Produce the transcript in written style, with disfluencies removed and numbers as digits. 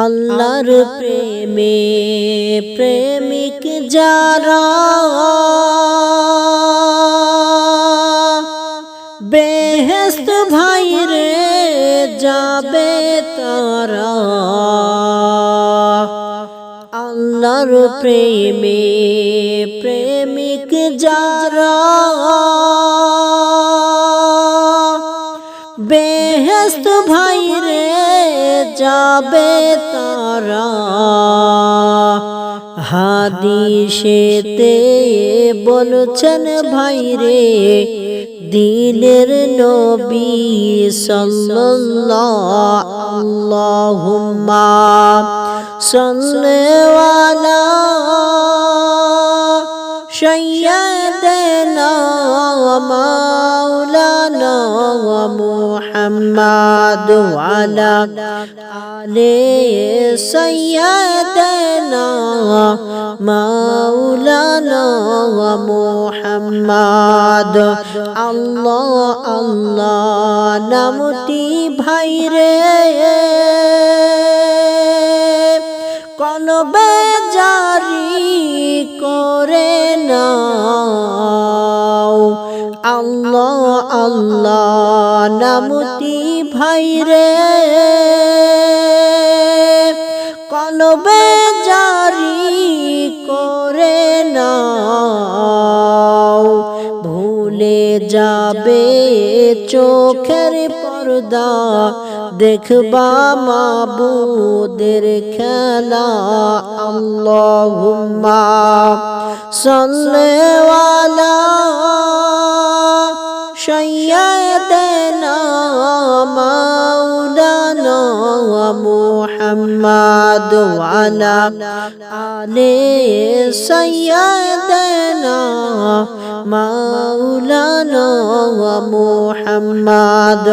আল্লাহর প্রেমে প্রেমিক যারা বেহেশত ভাইরে যাবে তারা। আল্লাহর প্রেমে প্রেমিক যারা বেহেশত ভাইরে যাবে তারা। হাদিসেতে বলছেন ভাইরে দিনের নবী সাল্লাল্লাহু আল্লাহুম্মা সাল্লি আলা সাইয়্যিদিনা মাওলানা মুহাম্মদ ওয়ালা আলে সাইয়্যিদিনা মাওলানা মুহাম্মদ। আল্লাহ আল্লাহ নামটি ভাইরে কলবে জারি করে নাও। আল্লাহ আল্লাহ নামটি ভাইরে কলবে জারি করে নাও। ভুলে যাবে চোখের পর্দা দেখবা মাবুদের খেলা। আল্লাহুম্মা সাল্লি আলা সাইয়্যিদিনা মাওলানা মুহাম্মদ ওয়ালা আলে সাইয়্যিদিনা মাওলানা মুহাম্মদ।